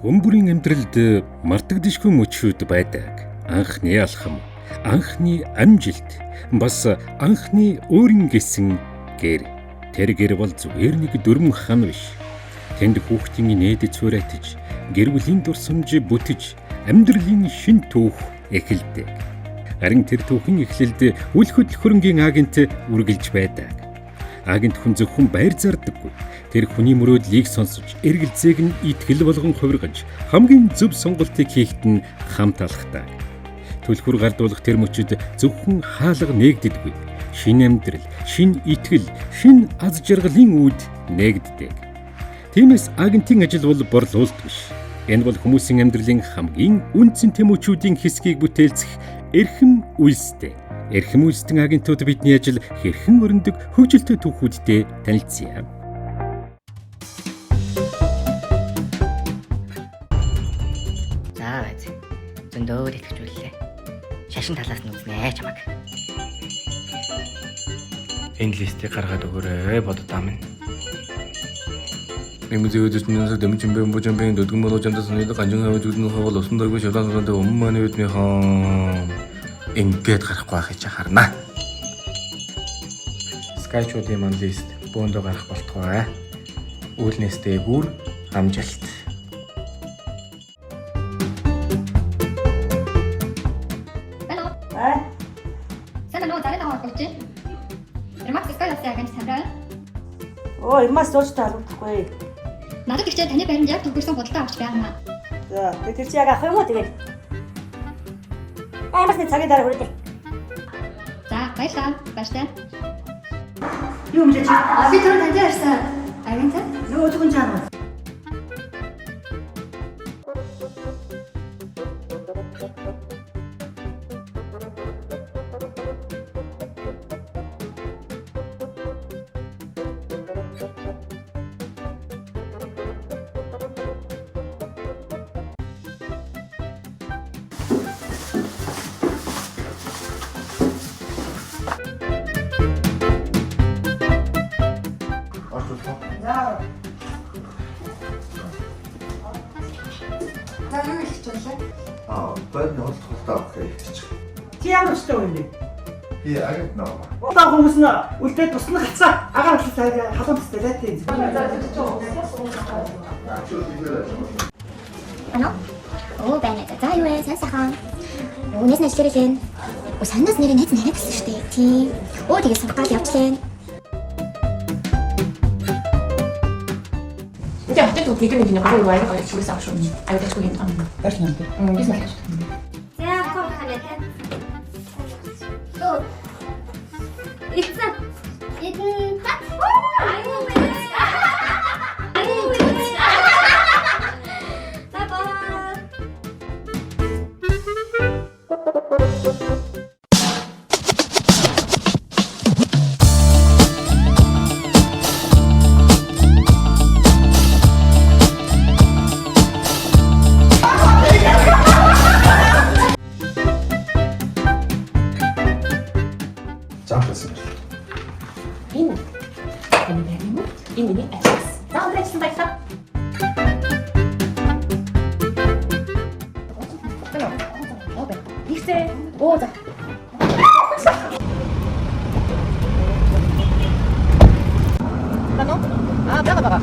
Хүн бүрийн амьдралд мартагдишгүй мөчүүд байдаг. Анхны алхам, анхны амжилт, бас анхны өөрийн гэсэн гэр. Тэр гэр бол зүгээр нэг дүрм хан биш. Тэнд хүүхдийн нээдэд цуурайтаж, гэр бүлийн дурсамж бүтэж, амьдралын шин түүх эхэлдэг. Харин тэр түүхийн эхлэлд үл хөдлөх хөрөнгийн агент үргэлж байдаг. Агент хүн зөвхөн байр зардаггүй. Тэр хүний мөрөөдлийг сонсож, эргэлзээг нь итгэл болгон хувиргаж, хамгийн зөв сонголтыг хийхэд нь хамт алхдаг. Түлхүр гардуулах тэр мөчөд зөвхөн хаалга нээгддэггүй. Шин амьдрал, шин итгэл, шин аз жаргалын үүд нээгддэг. Тиймээс агентийн ажил бол борлуулалт биш. Энэ бол хүмүүсийн амьдралын хамгийн үнцэн тэмүүлчүүдийн хэсгийг бүтээлцэх эрхэм үйлстэй. Эрхэм үйлсдэн агентууд бидний ажил хэрхэн өрнөдөг хөгжилтэй түүхүүдтэй танилцъя. За байц. Зөндөө итгэжүүллээ. Шашин талаас нь үзнэ чамаг. Энэ листийг гаргаад өгөөрэй боддоо минь. Эмзэгөөдөж нэнсэ дэмжимбэн бужимбэн дөдгөн болоо жандас нэдэг ганжин хавж үзэн хавал усан дөрвөн шалан сонтой өмнө үдний хаан ингээд гарахгүй байх чи харна. Скайчуудын ман лист бөөндөө гарах болтугай. Үүлнэстэй гүр амжилт. Hello. Сайн байна уу? Зарим аваад өгч. Ремакс скайласаа гэж санаа. Оо, имаас дуустай харуулахгүй. Надад ихтэй таны баримт яг төгөрсөн худалдаа авч байна. За, тэр чи яг авах юм уу тэгээд? Бас нэг цагийн дараа хүрэлээ. За, баярлалаа. Баяртай. Юу юм чи? Би түрүү танд ярьсан. Агент? Юу зөвхөн чанаа. За, юу их чөлөө? Тойрны холтолтой авах гэж. Чи ямар өстэй юм бэ? Би агент нөө. Одоо хүмүүс нь үлдээд туснах гацаа агаар халуун төстэй лайтын. Ano? Oo, байна. За юу вэ? Сайн сайхан. Өөнөөс нь ажиллаж байна. Санаас нэрээ найз нараа гэсэн шүү дээ. Тийм. Тэгээ сургаал явуулсан. 근데 어쨌든 개그는 그냥 그걸 와야 돼. 집에서 아쉬워. 아유, 대충 괜찮아. Баярлалаа. 무슨 말이야? За хоо ханаа. Тоо. Ицэн. Эдэн тат. Аюу бэ. Аюу бэ. Баба. 인. 아니면 인민이 알았어. 자, 오늘 해주신 거 있어? 익세. 오자. 나노? 나가.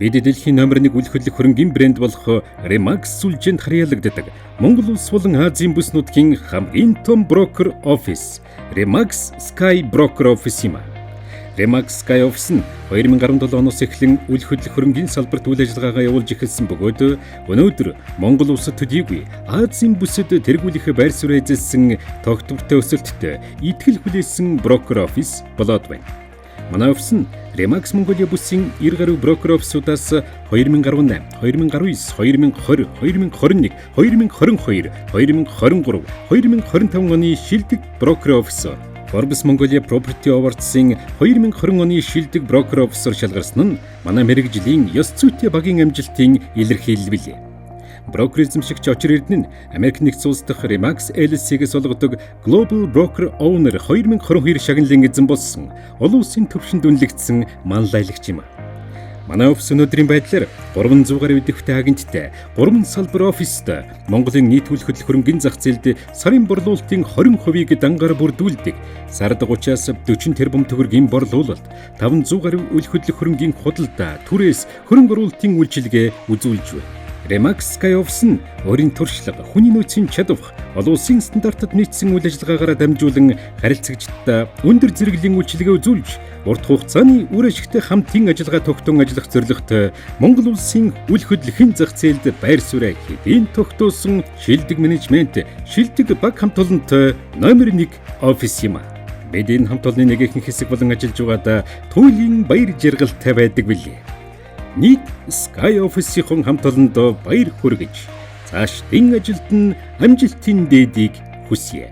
Бид дэлхийн номер 1 үл хөдлөх хөрөнгийн брэнд болох Remax сүлжээнд харьяалагддаг Монгол улс болон Азийн бүс нутгийн хамгийн том брокер офис Remax Sky Broker Office юм. Remax Sky Office нь 2017 оноос эхлэн үл хөдлөх хөрөнгийн салбарт үйл ажиллагаагаа явуулж эхэлсэн бөгөөд өнөөдөр Монгол улсад төдийгүй Азийн бүсэд тэргүүлэх байр суурь эзэлсэн тогтвортой өсөлттэй итгэл хүлээсэн брокер офис болоод байна. Манай офис нь Remax Mongolia бүсийн 90 гаруй брокер офисудаас 2018, 2019, 2020, 2021, 2022, 2023, 2025 оны шилдэг брокер офисор Forbes Mongolia Property Awards-ийн 2020 оны шилдэг брокер офисор шалгарсан нь манай мэргэжлийн ёс зүйтэй багийн амжилтын илэрхийлэл билээ. Брокеризм шигч очир эрдэнэ нь Америк нэгдсэн улс дахь Remax LLC-гээс олгодог Global Broker Owner 2022 шагналын эзэн болсон олон улсын төвшөнд үнэлэгдсэн манлайлагч юм. Манай офис өнөөдрийн байдлаар 300 гаруй идэвхтэй агенттай, 3 салбар офистой, Монголын нийт үйл хөдлөх хөрөнгөний зах зээлд сарын борлуулалтын 20%-ийг дангаар бүрдүүлдэг. Сард 30-аас 40 тэрбум төгрөгийн борлуулалт, 500 гаруй үйл хөдлөх хөрөнгөний худалдаа, түрээс хөрөнгө оруулалтын үйлчилгээ үзүүлж байна. Remax Sky Office нь өөрийн туршлага, хүний нөөцийн чадвар, олон улсын стандартад нийцсэн үйл ажиллагаагаар дамжуулан харилцагчдаа өндөр зэрэглэлийн үйлчилгээ үзүүлж, урт хугацааны үр ашигтай хамтын ажиллагаа тогтоон ажиллах зорилготой Монгол улсын үйл хөдлөлийн зах зээлд байр суурь хэдийн тогтоосон шилдэг менежмент, шилдэг баг хамт олонтой номер 1 офис юм. Бид энэ хамт олонны нэгэн хэсэг болон ажиллаж байгаадаа туйлын баяр жаргалтай байдаг билээ. Нийт Sky Office-ийн хамт олондоо баяр хүргэж, цаашдын ажилд нь амжилтын дээдийг хүсье.